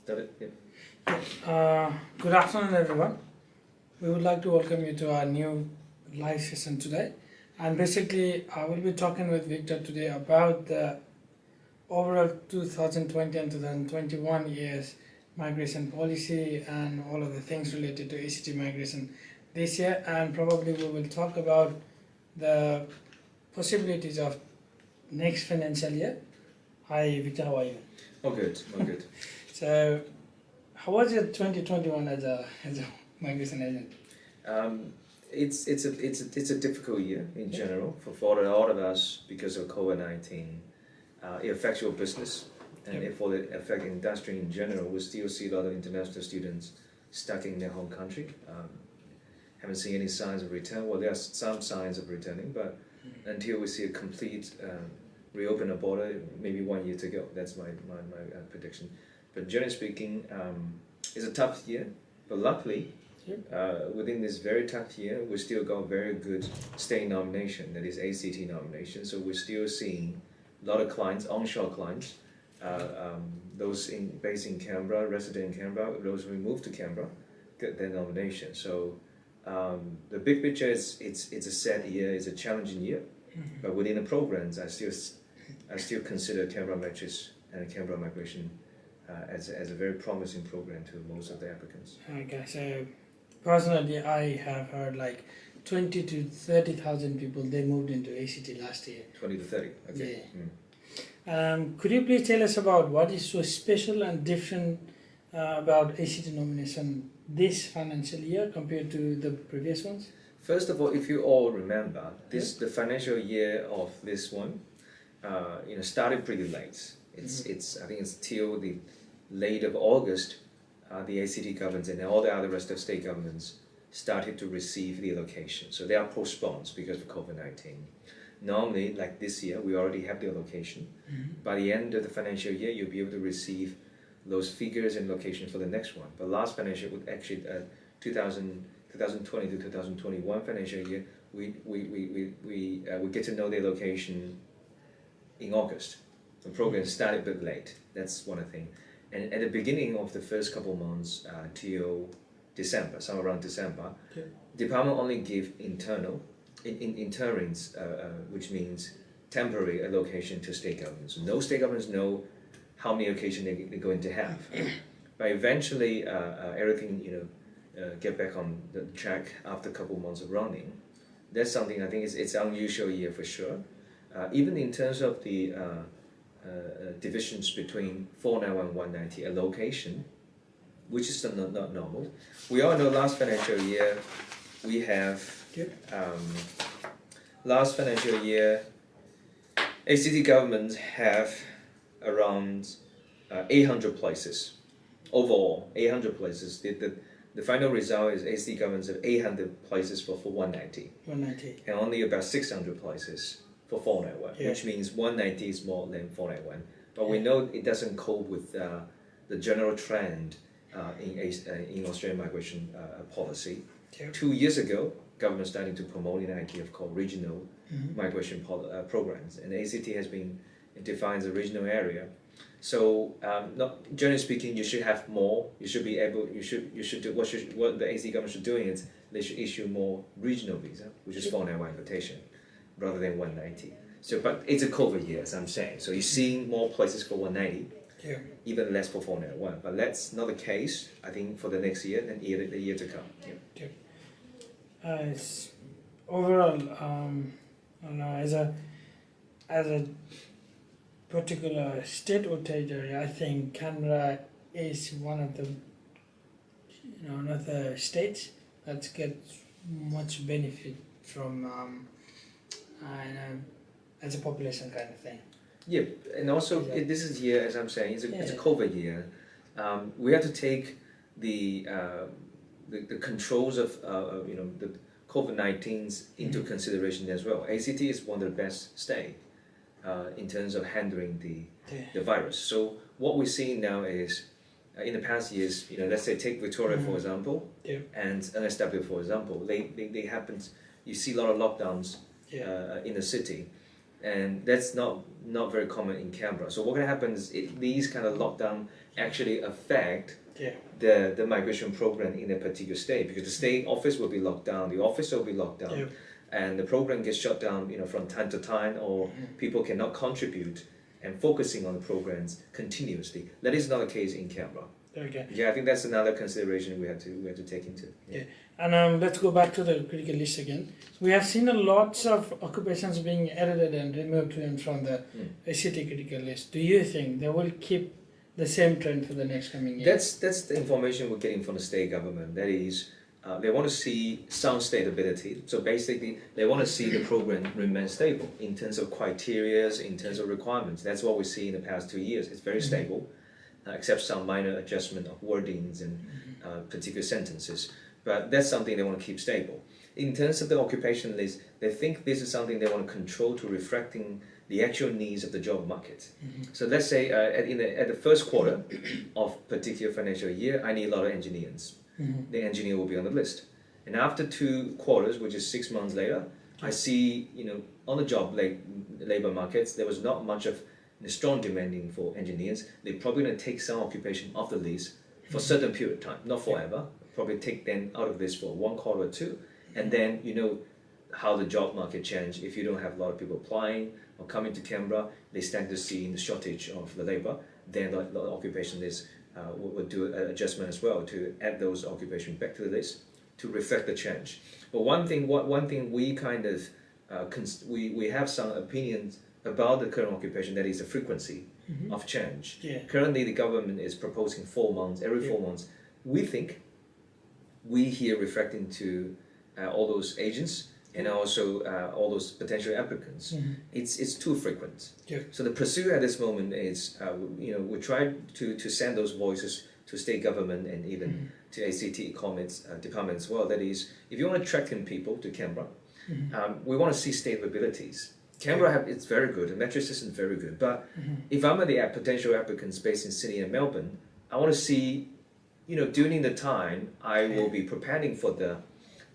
David? Yeah. Good afternoon, everyone. We would like to welcome you to our new live session today. And basically, I will be talking with Victor today about the overall 2020 and 2021 years migration policy and all of the things related to ACT migration this year. And probably we will talk about the possibilities of next financial year. Hi, Victor, how are you? Oh, good. Oh, good. So, how was your 2021 as a migration agent? It's a difficult year in general for a lot of us because of COVID-19. It affects your business, and it for the affect industry in general. We still see a lot of international students stuck in their home country. Haven't seen any signs of return. Well, there are some signs of returning, but until we see a complete reopen the border, maybe 1 year to go. That's my prediction. But generally speaking, it's a tough year. But luckily, within this very tough year, we still got very good state nomination, that is ACT nomination. So we're still seeing a lot of clients, onshore clients, those based in Canberra, resident in Canberra, those who moved to Canberra, get their nomination. So the big picture is it's a sad year, it's a challenging year. But within the programs, I still consider Canberra Matrix and Canberra Migration as a very promising program to most of the applicants. Okay, so personally, I have heard like 20 to 30,000 people, they moved into ACT last year. 20 to 30, okay. Yeah. Could you please tell us about what is so special and different about ACT nomination this financial year compared to the previous ones? First of all, if you all remember, the financial year of this one, started pretty late. I think it's till the late of August, the ACT governments and all the other rest of state governments started to receive the allocation. So they are postponed because of COVID-19. Normally, like this year, we already have the allocation. By the end of the financial year, you'll be able to receive those figures and location for the next one. But last financial would actually 2020 to 2021 financial year, we get to know the location in August. The program started a bit late. That's one thing. And at the beginning of the first couple of months till December, somewhere around December, department only give interims, which means temporary allocation to state governments. So no state governments know how many allocation they're going to have. But eventually, everything get back on the track after a couple of months of running. That's something I think it's an unusual year for sure. Even in terms of the divisions between 491 and 190 allocation, which is not normal. We all know last financial year we have last financial year ACT governments have around 800 places overall. 800 places. The final result is ACT governments have 800 places for 190. 190. And only about 600 places for 491, which means 190 is more than 491. But we know it doesn't cope with the general trend in Australian migration policy. 2 years ago, government started to promote an idea called regional migration programs, and ACT has been defined as a regional area. So, generally speaking, you should have more. You should be able. You should do what the ACT government should do is they should issue more regional visa, which is 491 invitation, rather than 190. So, but it's a COVID year, as I'm saying. So you're seeing more places for 190, even less for 491. But that's not the case, I think, for the next year and the year to come. Overall, as a particular state or territory, I think Canberra is one of the states that gets much benefit from as a population kind of thing. Yeah, and also this is year, as I'm saying, it's a COVID year. We have to take the controls of the COVID-19 into consideration as well. ACT is one of the best states in terms of handling the virus. So what we're seeing now is in the past years, let's say take Victoria for example, and NSW for example, they happened. You see a lot of lockdowns in the city. and that's not very common in Canberra. So what can happen is these kind of lockdown actually affect the migration program in a particular state, because the state office will be locked down, the office will be locked down, and the program gets shut down, from time to time, or people cannot contribute and focusing on the programs continuously. That is not the case in Canberra. Okay. Yeah, I think that's another consideration we have to take into. Yeah. And let's go back to the critical list again. We have seen a lots of occupations being edited and removed from the ACT critical list. Do you think they will keep the same trend for the next coming year? That's the information we're getting from the state government. That is, they want to see some stability. So basically, they want to see the program remain stable in terms of criteria, in terms of requirements. That's what we see in the past 2 years. It's very stable, except some minor adjustment of wordings and particular sentences. But that's something they want to keep stable. In terms of the occupation list, they think this is something they want to control to reflecting the actual needs of the job market. So let's say at the first quarter of particular financial year, I need a lot of engineers. The engineer will be on the list. And after 2 quarters, which is 6 months later, I see, on the job labor markets, there was not much of the strong demanding for engineers. They're probably going to take some occupation off the list for a certain period of time, not forever. Probably take them out of this for 1 quarter or 2, and then how the job market change. If you don't have a lot of people applying or coming to Canberra, they stand to see the shortage of the labor. Then the occupation list will do an adjustment as well to add those occupations back to the list to reflect the change. But one thing we kind of we have some opinions about the current occupation, that is the frequency of change. Currently, the government is proposing 4 months, every 4 months. We think we here reflecting to all those agents and also all those potential applicants, it's too frequent. So the pursuit at this moment is, we try to send those voices to state government and even to ACT economics department as well. That is, if you want to attract in people to Canberra, we want to see stabilities. Canberra it's very good, the metric system is very good, but if I'm the potential applicants based in Sydney and Melbourne, I want to see, during the time I will be preparing for the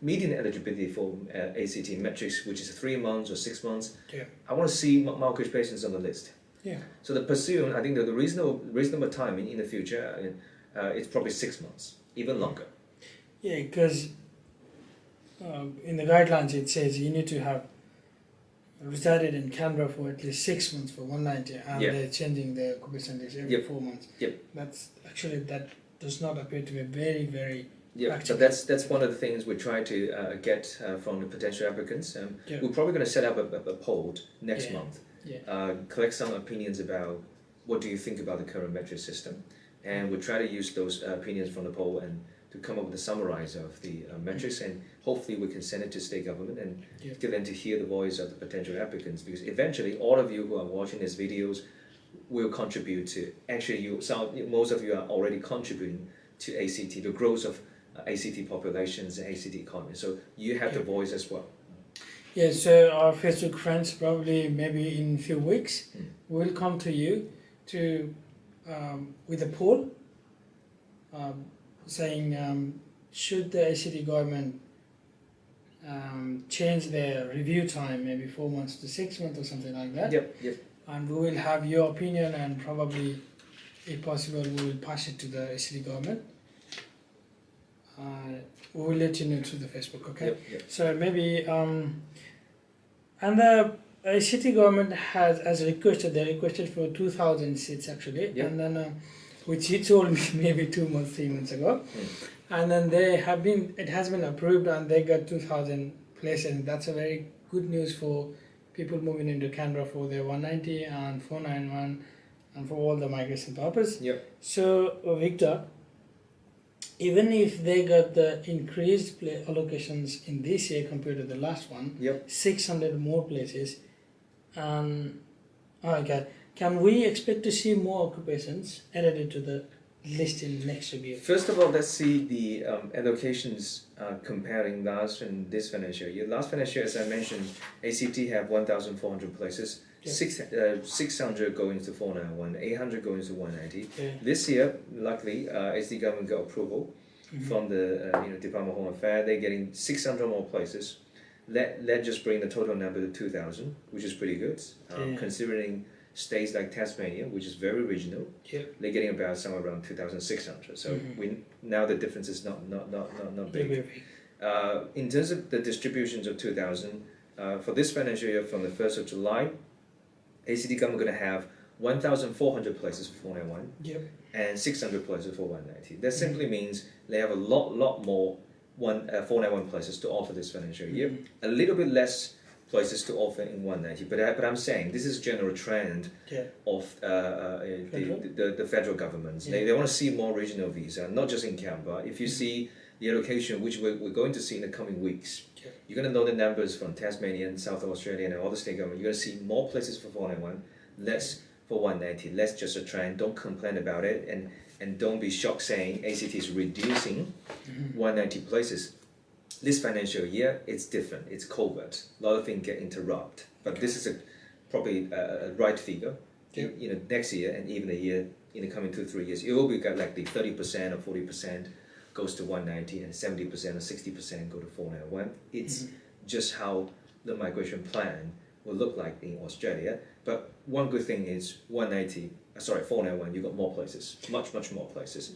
median eligibility for ACT metrics, which is 3 months or 6 months. I want to see my occupations on the list. So the pursuit, I think that the reasonable timing in the future, it's probably 6 months, even longer. Because in the guidelines it says you need to have resided in Canberra for at least 6 months for 190, and they're changing the occupation list every 4 months. That's actually, that does not appear to be very, very so that's one of the things we try to get from the potential applicants. We're probably going to set up a poll next month, collect some opinions about what do you think about the current metric system, and we'll try to use those opinions from the poll and to come up with a summarize of the metrics, and hopefully we can send it to state government and get them to hear the voice of the potential applicants, because eventually all of you who are watching these videos will contribute to, actually most of you are already contributing to ACT, the growth of ACT populations and ACT economy, so you have the voice as well. So our Facebook friends, probably maybe in a few weeks, will come to you to with a poll saying should the ACT government change their review time, maybe 4 months to 6 months or something like that. And we will have your opinion, and probably, if possible, we will pass it to the ACT government. We will let you know through the Facebook, okay? So maybe, and the ACT government has, as requested, they requested for 2,000 seats actually, and then which he told me maybe 2 months, 3 months ago, and then it has been approved, and they got 2,000 places, and that's a very good news for people moving into Canberra for their 190 and 491 and for all the migration purpose. So Victor, even if they got the increased allocations in this year compared to the last one, 600 more places, can we expect to see more occupations added to the list in next year? First of all, let's see the allocations comparing last and this financial year. Last financial year, as I mentioned, ACT have 1,400 places, 600 going to 491, 800 going to 190. This year, luckily, ACT government got approval from the Department of Home Affairs. They're getting 600 more places. let's just bring the total number to 2,000, which is pretty good, Yeah. considering states like Tasmania, which is very regional, Yep. they're getting about somewhere around 2,600. So now the difference is not big. Very big. In terms of the distributions of 2,000, for this financial year from the 1st of July, ACT government going to have 1,400 places for 491 Yep. and 600 places for 190. That simply means they have a lot more 491 places to offer this financial year. A little bit less places to offer in 190. But I'm saying this is general trend of the federal governments. They want to see more regional visa, not just in Canberra. If you see the allocation, which we're going to see in the coming weeks, you're going to know the numbers from Tasmania and South Australia and all the state government. You're going to see more places for 491, less for 190. That's just a trend. Don't complain about it, and don't be shocked saying ACT is reducing 190 places. This financial year, it's different. It's covert. A lot of things get interrupted. But this is probably a right figure. Next year and even a year in the coming 2-3 years, it will be like the 30% or 40% goes to 190 and 70% or 60% go to 491. It's just how the migration plan will look like in Australia. But one good thing is 491, you got more places, much more places.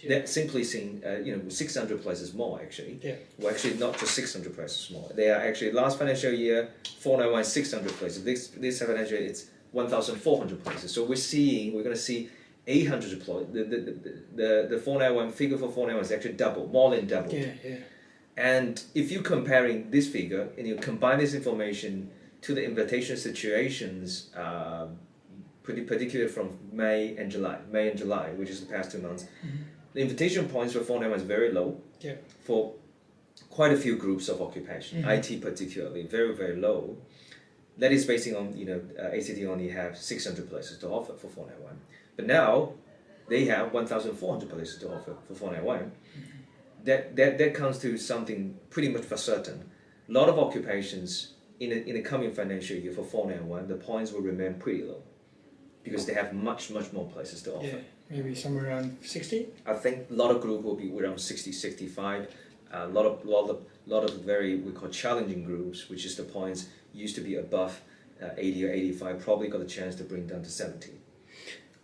That simply seen, 600 places more actually. Well, actually not just 600 places more. They are actually last financial year 491 600 places. This financial year it's 1,400 places. So we're going to see 800 deployed. The 491 figure for 491 is actually double, more than double. And if you're comparing this figure and you combine this information to the invitation situations, particularly from May and July, which is the past 2 months, the invitation points for 491 is very low for quite a few groups of occupation, IT particularly, very low. That is basing on, ACT only have 600 places to offer for 491. But now they have 1,400 places to offer for 491. That comes to something pretty much for certain. A lot of occupations in the coming financial year for 491, the points will remain pretty low because they have much more places to offer. Maybe somewhere around 60. I think a lot of groups will be around 60, 65. A lot of very we call challenging groups, which is the points used to be above 80 or 85, probably got a chance to bring down to 70.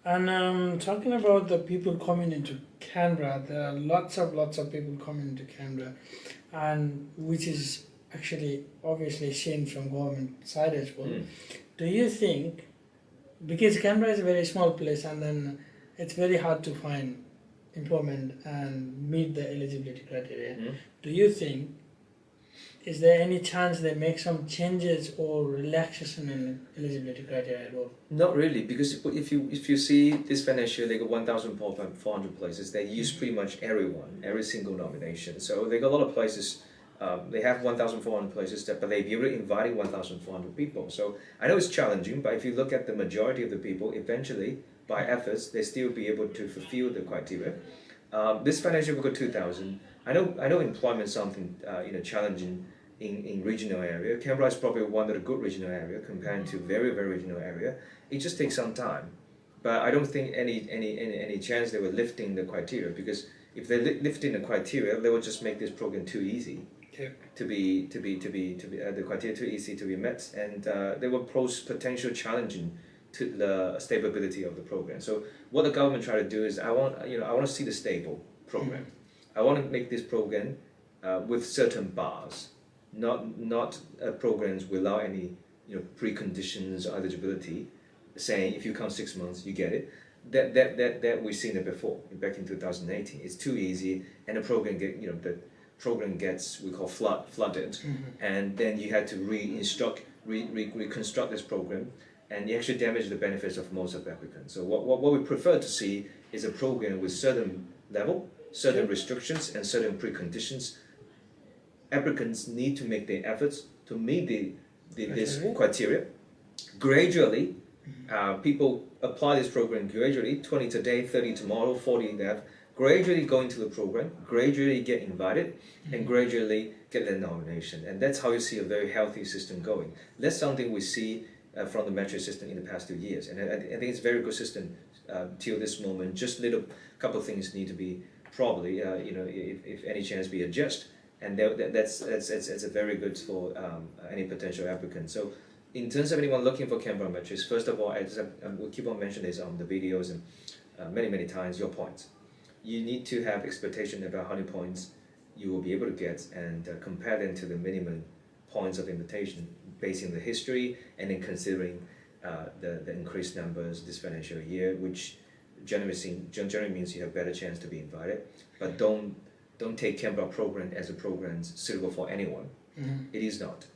And talking about the people coming into Canberra, there are lots of people coming into Canberra, and which is actually obviously seen from government side as well. Do you think, because Canberra is a very small place and then it's very hard to find employment and meet the eligibility criteria, do you think, is there any chance they make some changes or relaxation in eligibility criteria at all? Not really, because if you see this financial year, they got 1,400 places. They use pretty much every single nomination. So they got a lot of places. They have 1,400 places, but they've been inviting 1,400 people. So I know it's challenging, but if you look at the majority of the people, eventually by efforts, they still be able to fulfill the criteria. This financial year we got 2,000. I know employment is something challenging in regional area. Canberra is probably one of the good regional area compared to very regional area. It just takes some time, but I don't think any chance they were lifting the criteria, because if they're lifting the criteria, they will just make this program too easy. To be the criteria too easy to be met, and they will pose potential challenging to the stability of the program. So what the government try to do is I want to see the stable program. I want to make this program with certain bars, not programs without any preconditions or eligibility, saying if you come 6 months you get it. That we've seen it before back in 2018. It's too easy, and the program gets we call flooded, and then you had to reconstruct this program, and you actually damage the benefits of most of the applicants. So what we prefer to see is a program with certain level, certain restrictions, and certain preconditions. Applicants need to make their efforts to meet this criteria. Gradually, people apply this program gradually, 20 today, 30 tomorrow, 40 there, gradually go into the program, gradually get invited, and gradually get their nomination. And that's how you see a very healthy system going. That's something we see from the metric system in the past 2 years. And I think it's a very good system till this moment. Just couple of things need to be probably, if any chance, be adjusted. and that's a very good for any potential applicant. So in terms of anyone looking for Canberra metrics, first of all, we'll keep on mentioning this on the videos and many times, your points. You need to have expectation about how many points you will be able to get and compare them to the minimum points of invitation based on the history, and then considering the increased numbers this financial year, which generally means you have better chance to be invited. But don't take Canberra program as a program suitable for anyone. It is not.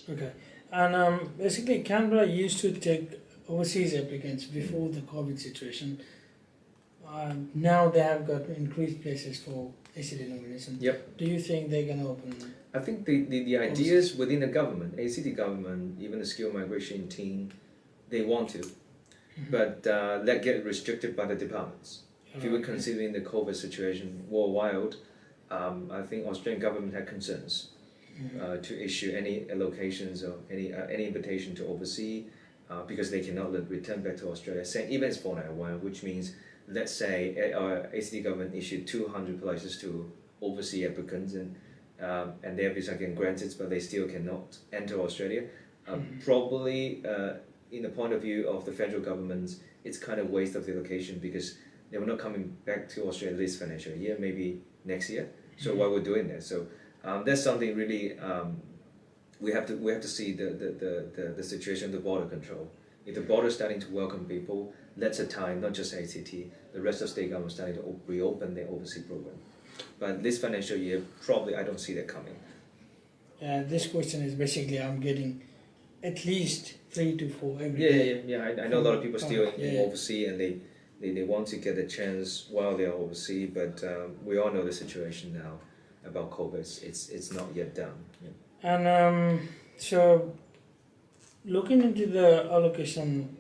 Okay. And basically, Canberra used to take overseas applicants before the COVID situation. Now they have got increased places for ACT nomination. Yep. Do you think they're going to open? I think the ideas within the government, ACT government, even the skilled migration team, they want to, but that get restricted by the departments. If you were considering the COVID situation worldwide, I think Australian government had concerns to issue any allocations or any invitation to overseas because they cannot return back to Australia. Saying even it's 491, which means, let's say our ACT government issued 200 places to overseas applicants, and their visa getting granted, but they still cannot enter Australia. Probably, in the point of view of the federal government, it's kind of waste of the allocation because they were not coming back to Australia this financial year, maybe next year. So why we're doing that? So that's something really we have to see the situation of the border control. If the border is starting to welcome people, that's a time, not just ACT, the rest of state government starting to reopen their overseas program. But this financial year, probably I don't see that coming. This question is basically, I'm getting at least 3 to 4 every day. Yeah. I know a lot of people still in overseas, and they want to get a chance while they're overseas, but we all know the situation now about COVID. It's not yet done. Yeah. And so, looking into the allocation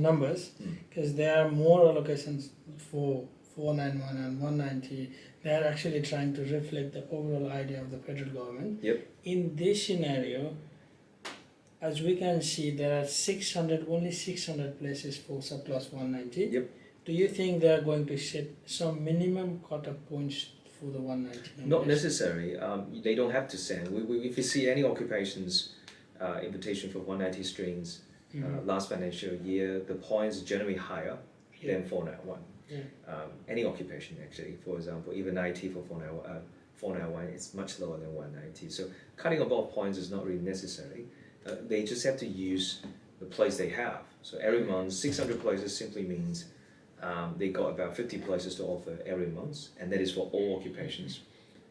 numbers, because there are more allocations for 491 and 190, they are actually trying to reflect the overall idea of the federal government. Yep. In this scenario, as we can see, there are only 600 places for surplus 190. Yep. Do you think they are going to set some minimum cut-off points for the 190? Not necessary. They don't have to send. If you see any occupations invitation for 190 streams last financial year, the points are generally higher than 491. Yeah. Any occupation actually, for example, even IT for 491, it's much lower than 190. So cutting above points is not really necessary. They just have to use the place they have. So every month, 600 places simply means they got about 50 places to offer every month, and that is for all occupations.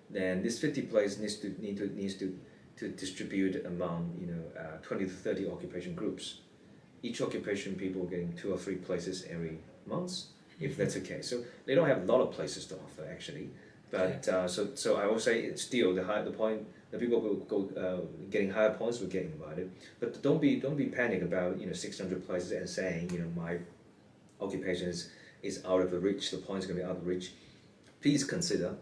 Then this 50 places needs to distribute among 20 to 30 occupation groups. Each occupation people getting 2 or 3 places every month, if that's the case. So they don't have a lot of places to offer actually, but so I will say it's still the people who go getting higher points will get invited. But don't be panic about 600 places and saying my occupation is out of the reach. The points are going to be out of reach. Please consider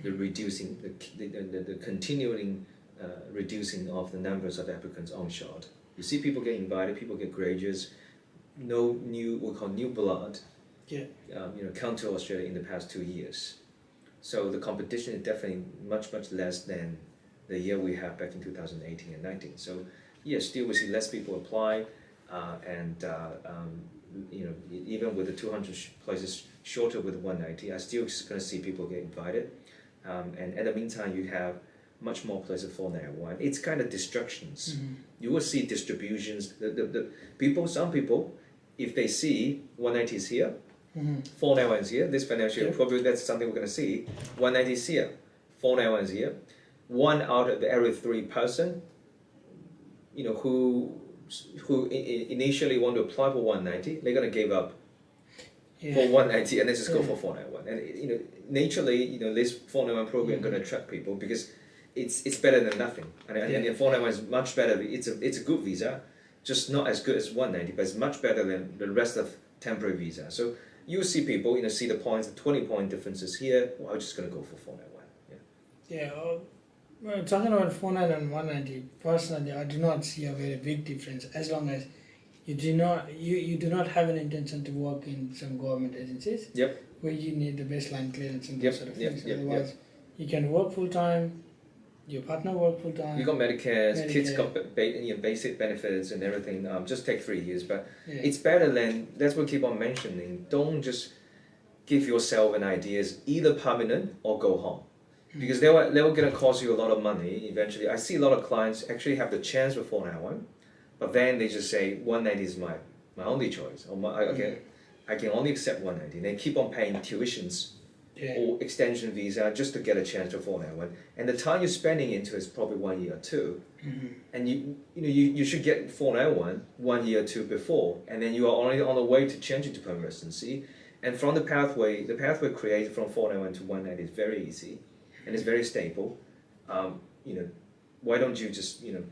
the reducing the continuing reducing of the numbers of applicants onshore. You see people get invited, people get graduates, no new new blood. Come to Australia in the past 2 years. So the competition is definitely much less than the year we had back in 2018 and 19. So yes, still we see less people apply, and even with the 200 places shorter with 190, I still going to see people get invited. And at the meantime, you have much more places for 491. It's kind of distractions. You will see distributions. Some people, if they see 190 is here, 491 is here, this financial year, probably that's something we're going to see. 190 is here, 491 is here. 1 out of every 3 person, who initially want to apply for 190, they're going to give up for 190 and let's just go for 491. And naturally, this 491 program is going to attract people because it's better than nothing. And 491 is much better. It's a good visa, just not as good as 190, but it's much better than the rest of temporary visa. So you see people, see the points, the 20-point differences here. Well, I'm just going to go for 491. Well, talking about 490 and 190, personally, I do not see a very big difference as long as you do not have an intention to work in some government agencies. Yep. Where you need the baseline clearance and Yep, those sort of yep, things. yep, Otherwise, you can work full time. Your partner work full time. You got Medicare, kids Medicare. got basic benefits and everything. Just take 3 years, but Yeah. it's better than, that's what I keep on mentioning. Don't just give yourself an idea, either permanent or go home. Because they were gonna cost you a lot of money eventually. I see a lot of clients actually have the chance for 491, but then they just say 190 is my only choice. Or I can only accept 190. They keep on paying tuitions Yeah. or extension visa just to get a chance to 491. And the time you're spending into it is probably 1 year or two. And you should get 491 1 year or two before, and then you are already on the way to changing to permanent residency. And from the pathway created from 491 to 190 is very easy, and it's very stable. Why don't you just you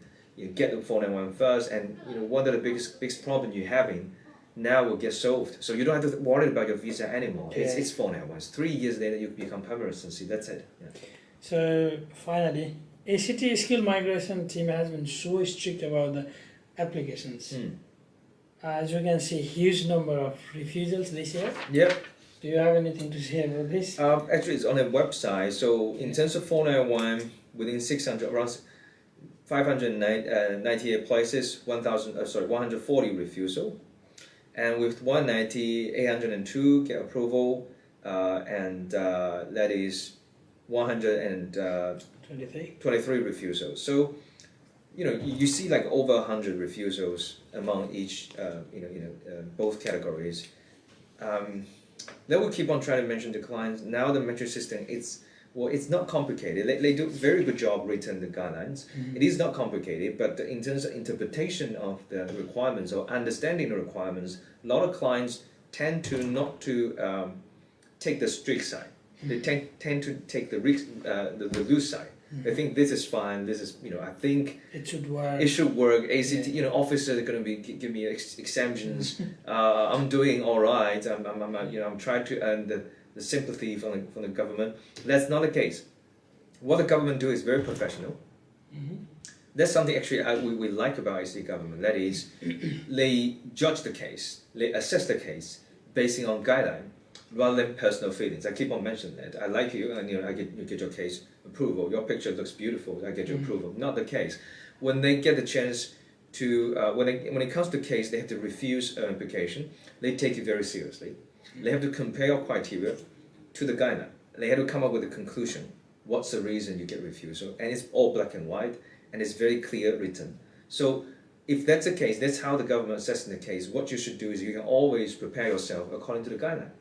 get the 491 first, and one of the biggest problem you're having now will get solved. So you don't have to worry about your visa anymore. Yeah. It's 491. 3 years later you become permanent residency. That's it. Yeah. So finally, ACT skill migration team has been so strict about the applications. As you can see, huge number of refusals this year. Yep. Do you have anything to say about this? Actually, it's on a website. So in terms of 491, within 600, around 598 places, 140 refusal. And with 190, 802 get approval, and that is 123 refusals. So, you see like over 100 refusals among each, both categories. That will keep on trying to mention to clients. Now the metric system, it's not complicated. They do a very good job written the guidelines. It is not complicated, but in terms of interpretation of the requirements or understanding the requirements, a lot of clients tend to not to take the strict side. They tend to take the loose side. They think this is fine. This is I think it should work. It should work. ACT officers are going to give me exemptions. I'm doing all right. I'm trying to earn the sympathy from the government. That's not the case. What the government do is very professional. That's something actually we like about ACT government. That is, they judge the case, they assess the case based on guideline rather than personal feelings. I keep on mentioning that. I like you, and you get your case approval. Your picture looks beautiful. I get your approval. Not the case. When they get the chance to, when it comes to case, they have to refuse an application. They take it very seriously. They have to compare your criteria to the guideline. They have to come up with a conclusion. What's the reason you get refusal? And it's all black and white, and it's very clear written. So if that's the case, that's how the government assessing the case. What you should do is you can always prepare yourself according to the guideline.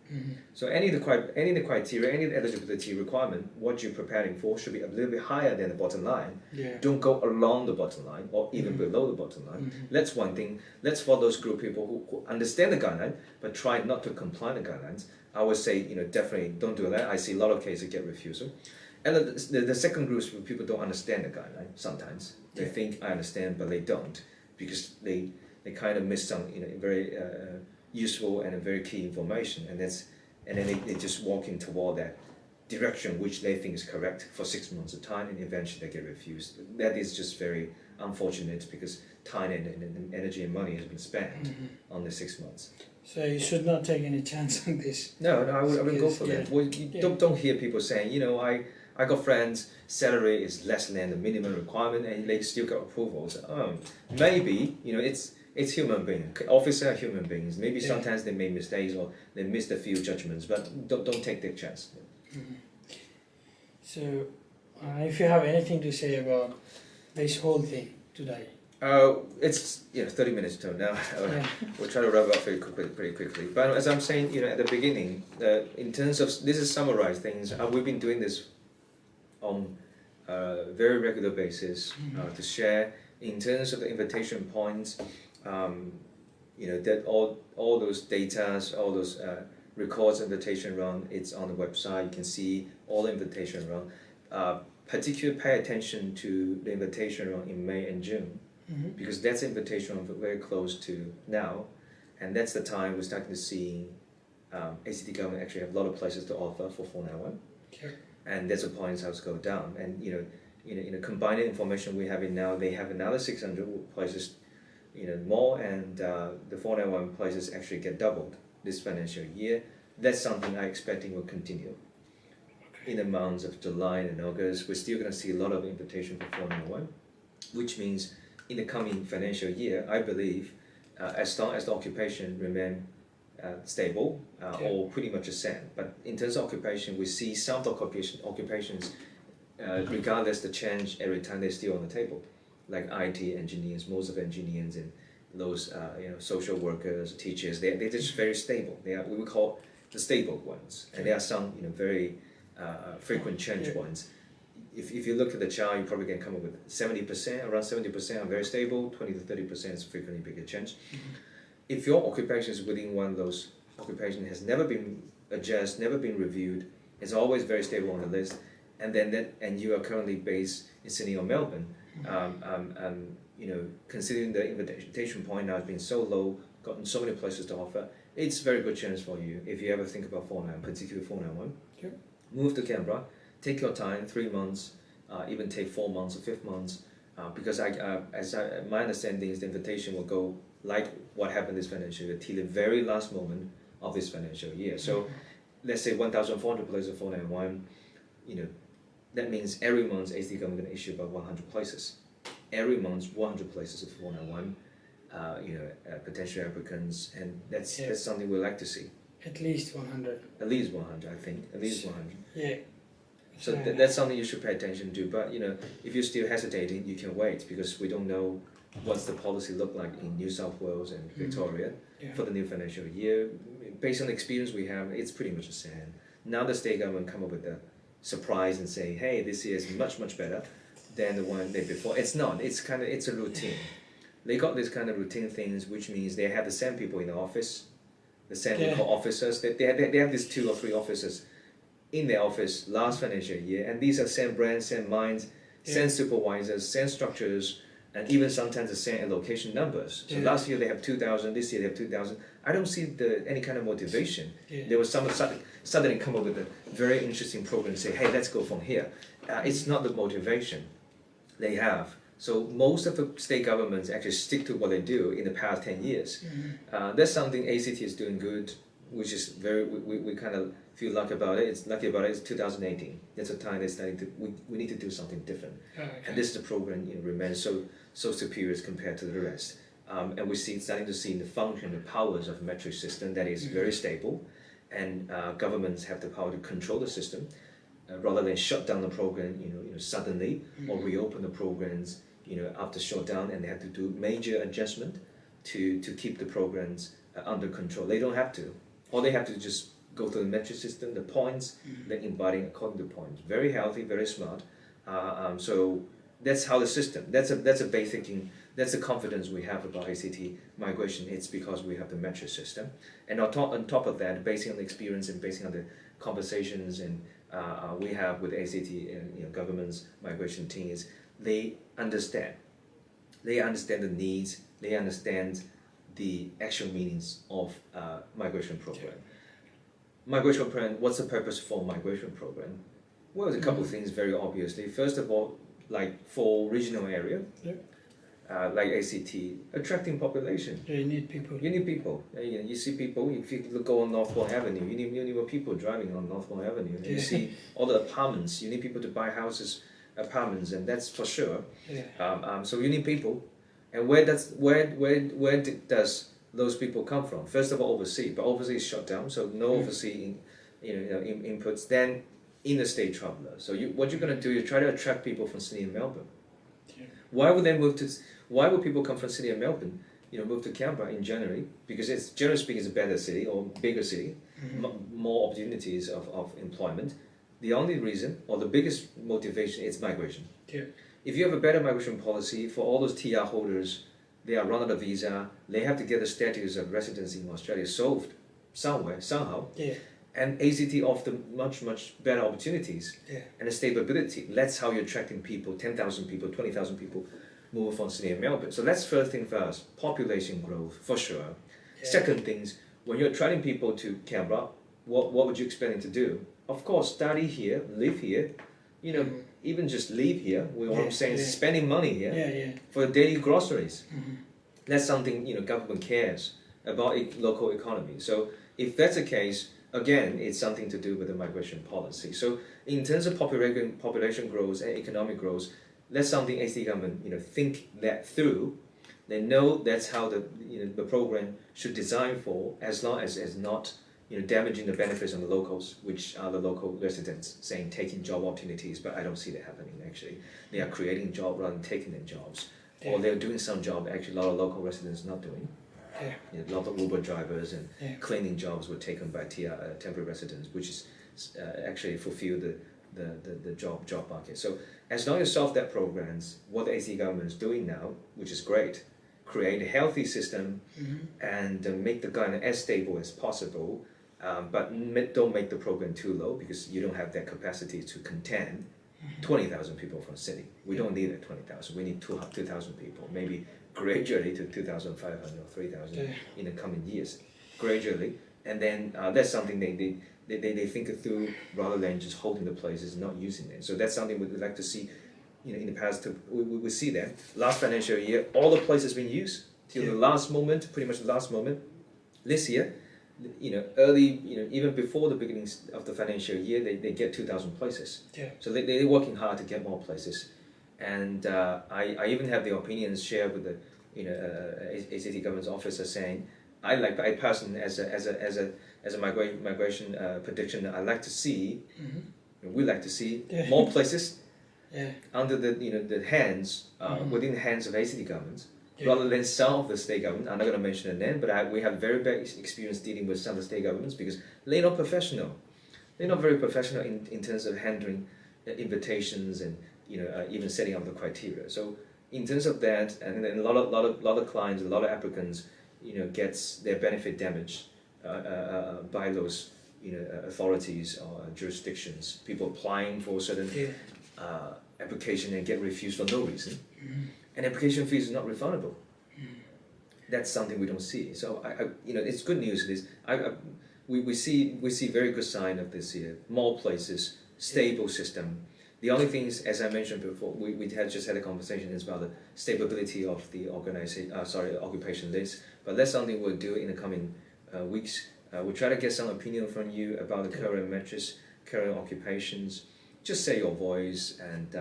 So any of the criteria, any of the eligibility requirement, what you're preparing for should be a little bit higher than the bottom line. Don't go along the bottom line or even below the bottom line. That's one thing. That's for those group of people who understand the guideline but try not to comply with the guidelines. I would say definitely don't do that. I see a lot of cases get refusal. And the second group is people don't understand the guideline sometimes. They think I understand, but they don't, because they kind of miss some very useful and very key information, and then they just walk in toward that direction which they think is correct for 6 months of time, and eventually they get refused. That is just very unfortunate, because time and energy and money has been spent on the 6 months. So you should not take any chance on this. No, I wouldn't go for that. Well, don't hear people saying, I got friends, salary is less than the minimum requirement, and they still got approvals. Maybe it's human beings. Officers are human beings. Maybe sometimes they make mistakes or they miss a few judgments, but don't take that chance. So, if you have anything to say about this whole thing today. It's 30 minutes to now. We'll try to wrap up pretty quickly. But as I'm saying, at the beginning, in terms of this is summarized things. We've been doing this on a very regular basis to share in terms of the invitation points. That all those data, all those records invitation run, it's on the website. You can see all the invitation run. Particularly pay attention to the invitation run in May and June, because that's invitation run very close to now, and that's the time we're starting to see ACT government actually have a lot of places to offer for 491. And that's the point how it's go down. And combined information we have in now, they have another 600 places more, and the 491 places actually get doubled this financial year. That's something I'm expecting will continue. In the months of July and August, we're still going to see a lot of invitation for 491, which means in the coming financial year, I believe, as long as the occupation remain stable or pretty much the same. But in terms of occupation, we see some occupations, regardless the change every time, they're still on the table, like IT engineers, most of engineers and those social workers, teachers. They're just very stable. They are we would call the stable ones, and there are some very frequent change ones. If you look at the chart, you probably can come up with 70%, around 70% are very stable, 20 to 30% is frequently bigger change. If your occupation is within one of those occupations, has never been adjusted, never been reviewed, it's always very stable on the list, and you are currently based in Sydney or Melbourne, considering the invitation point now has been so low, gotten so many places to offer, it's a very good chance for you if you ever think about 491, particularly 491. Sure. Move to Canberra, take your time, 3 months, even take 4 months or 5 months, because my understanding is the invitation will go like what happened this financial year till the very last moment of this financial year. So let's say 1,400 places of 491, that means every month ACT government going to issue about 100 places. Every month 100 places of 491, potential applicants, and that's something we like to see. At least 100. At least 100, I think. At least 100. Yeah. So that's something you should pay attention to. But if you're still hesitating, you can wait, because we don't know what's the policy look like in New South Wales and Victoria for the new financial year. Based on the experience we have, it's pretty much the same. Now the state government come up with a surprise and say, hey, this year is much, much better than the one day before. It's not. It's a routine. They got this kind of routine things, which means they have the same people in the office, the same we call officers. They have these 2 or 3 officers in their office last financial year, and these are same brands, same minds, same supervisors, same structures, and even sometimes the same allocation numbers. So last year they have 2,000, this year they have 2,000. I don't see any kind of motivation. There was someone suddenly come up with a very interesting program and say, hey, let's go from here. It's not the motivation they have. So most of the state governments actually stick to what they do in the past 10 years. That's something ACT is doing good, which is we kind of feel lucky about it. It's 2018. That's the time they're starting to, we need to do something different. And this is the program remains so superior as compared to the rest. And we're starting to see the function, the powers of the metric system that is very stable, and governments have the power to control the system rather than shut down the program suddenly or reopen the programs after shutdown, and they have to do major adjustment to keep the programs under control. They don't have to. All they have to just go through the metric system, the points, then embodying according to points. Very healthy, very smart. So that's how the system. That's a basic thing. That's the confidence we have about ACT migration. It's because we have the metric system, and on top of that, based on the experience and based on the conversations and we have with ACT and government's migration teams, they understand the needs, they understand the actual meanings of migration program. Migration program, what's the purpose for migration program? Well, there's a couple of things very obviously. First of all, like for regional area, like ACT, attracting population. You need people. You need people. You see people, if you go on Northbourne Avenue, you need more people driving on Northbourne Avenue. You see all the apartments, you need people to buy houses, apartments, and that's for sure. So you need people. And where does those people come from? First of all, overseas, but overseas is shut down, so no overseas inputs. Then interstate travelers. So what you're going to do, you try to attract people from Sydney and Melbourne. Why would people come from Sydney and Melbourne, move to Canberra in January? Because it's, generally speaking, it's a better city or bigger city, more opportunities of employment. The only reason, or the biggest motivation, is migration. If you have a better migration policy for all those TR holders, they are run out of visa, they have to get the status of residency in Australia solved somewhere, somehow. And ACT offers much, much better opportunities and a stability. That's how you're attracting people, 10,000 people, 20,000 people move from Sydney and Melbourne. So that's first thing first, population growth, for sure. Second things, when you're attracting people to Canberra, what would you expect them to do? Of course, study here, live here, even just live here. What I'm saying is spending money here for daily groceries. That's something government cares about local economy. So if that's the case, again, it's something to do with the migration policy. So in terms of population growth and economic growth, that's something ACT government think that through. They know that's how the program should design for, as long as it's not damaging the benefits of the locals, which are the local residents saying taking job opportunities, but I don't see that happening actually. They are creating jobs rather than taking their jobs. Yeah. Or they're doing some job actually a lot of local residents not doing. Yeah. A lot of Uber drivers and cleaning jobs were taken by temporary residents, which is actually fulfill the job market. So as long as solve that programs, what the AC government is doing now, which is great, create a healthy system and make the government as stable as possible, but don't make the program too low, because you don't have that capacity to contend 20,000 people from the city. We don't need that 20,000. We need 2,000 people, maybe gradually to 2,500 or 3,000 in the coming years, gradually. And then that's something they think through, rather than just holding the places, not using them. So that's something we'd like to see. In the past, we see that last financial year, all the places being used till the last moment, pretty much the last moment. This year, early, even before the beginning of the financial year, they get 2,000 places. Yeah. So they're working hard to get more places, and I even have the opinions shared with the ACT government's officer saying, I personally as a migration prediction, I like to see, we like to see more places. Yeah. Under the hands, within the hands of ACT governments, rather than some of the state government. I'm not going to mention the name, but we have very bad experience dealing with some of the state governments, because they're not professional. They're not very professional in terms of handling invitations and even setting up the criteria. So in terms of that, and then a lot of clients, a lot of applicants, gets their benefit damaged by those authorities or jurisdictions. People applying for certain application and get refused for no reason, and application fees is not refundable. That's something we don't see. So it's good news. We see very good sign of this year. More places, stable system. The only thing is, as I mentioned before, we just had a conversation is about the stability of the occupation list. But that's something we'll do in the coming weeks. We'll try to get some opinion from you about the current metrics, current occupations. Just say your voice, and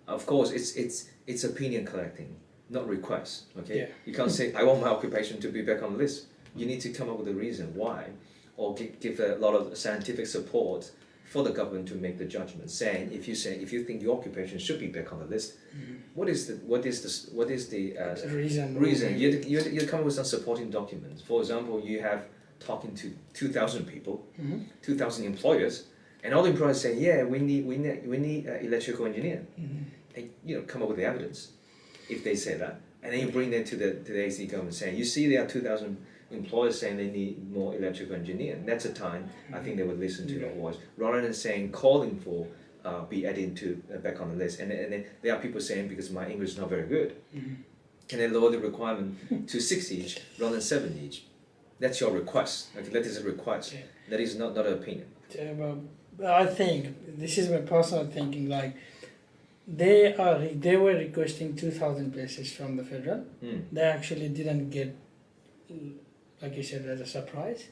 of course it's opinion collecting, not requests. Okay, you can't say I want my occupation to be back on the list. You need to come up with a reason why, or give a lot of scientific support for the government to make the judgment. Saying if you think your occupation should be back on the list, what is the reason? You come up with some supporting documents. For example, you have talking to 2,000 people, 2,000 employers. And all the employers say, yeah, we need electrical engineer. And come up with the evidence if they say that. And then you bring them to the AC government saying, you see there are 2,000 employers saying they need more electrical engineer. And that's a time I think they would listen to your voice, rather than calling for be added to back on the list. And then there are people saying, because my English is not very good, can they lower the requirement to 6 each rather than 7 each? That's your request. Okay, that is a request. That is not an opinion. I think this is my personal thinking. Like they were requesting 2,000 places from the federal. They actually didn't get, like you said, as a surprise.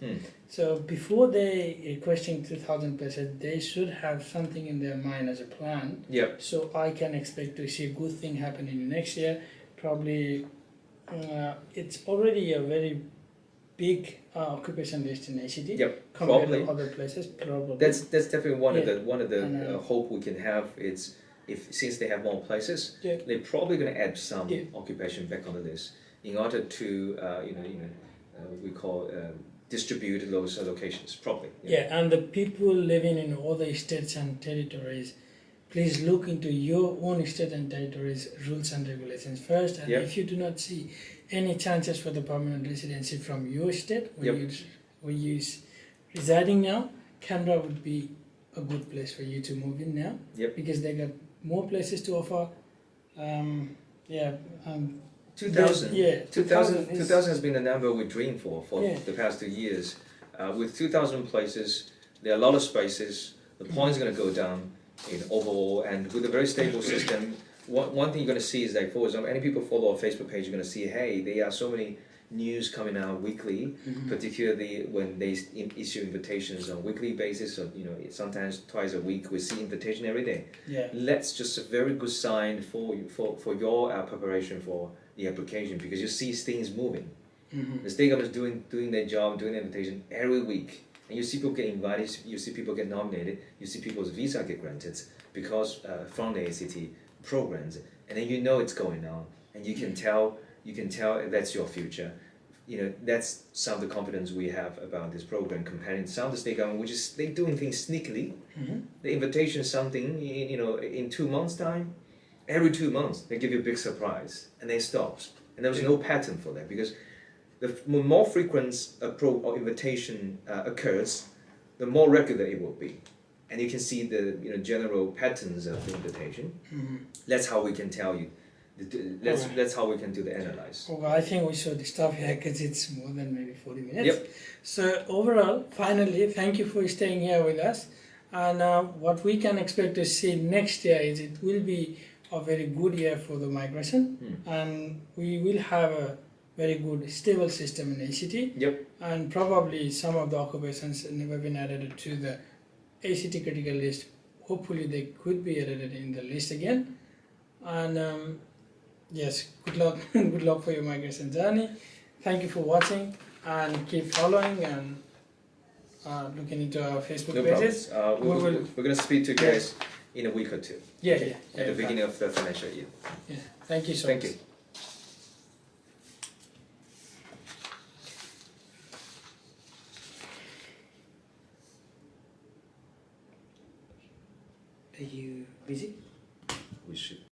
So before they requesting 2,000 places, they should have something in their mind as a plan. Yep. So I can expect to see a good thing happening next year. Probably, it's already a very big occupation list in ACT compared to other places. Probably that's definitely one of the hope we can have. It's since they have more places, they're probably going to add some occupation back on the list in order to we call distribute those locations properly. And the people living in all the states and territories, please look into your own state and territories rules and regulations first. And if you do not see any chances for the permanent residency from your state where you're residing now, Canberra would be a good place for you to move in now. Because they got more places to offer. 2,000 has been the number we dream for the past 2 years. With 2,000 places, there are a lot of spaces. The point is going to go down in overall, and with a very stable system, one thing you're going to see is like, for example, any people follow our Facebook page, you're going to see, hey, there are so many news coming out weekly, particularly when they issue invitations on weekly basis, or sometimes twice a week. We see invitation every day. Yeah. That's just a very good sign for you, for your preparation for the application, because you see things moving. The state government is doing their job, doing the invitation every week, and you see people get invited, you see people get nominated, you see people's visa get granted because from the ACT programs, and then it's going on, and you can tell that's your future. That's some of the confidence we have about this program comparing to some of the state government, which is they're doing things sneakily. The invitation is something, in 2 months' time, every 2 months they give you a big surprise, and then stops, and there was no pattern for that, because the more frequent or invitation occurs, the more regular it will be, and you can see the general patterns of the invitation. That's how we can tell you. That's how we can do the analyze. Okay, I think we should stop here because it's more than maybe 40 minutes. Yep. So overall, finally, thank you for staying here with us. And what we can expect to see next year is it will be a very good year for the migration, and we will have a very good stable system in ACT. Yep. And probably some of the occupations never been added to the ACT critical list. Hopefully they could be added in the list again. And yes, good luck. Good luck for your migration journey. Thank you for watching, and keep following and looking into our Facebook pages. We're going to speak to you guys in a week or two. Yeah. At the beginning of the financial year. Yeah. Thank you so Thank much. you. Are you busy? We should.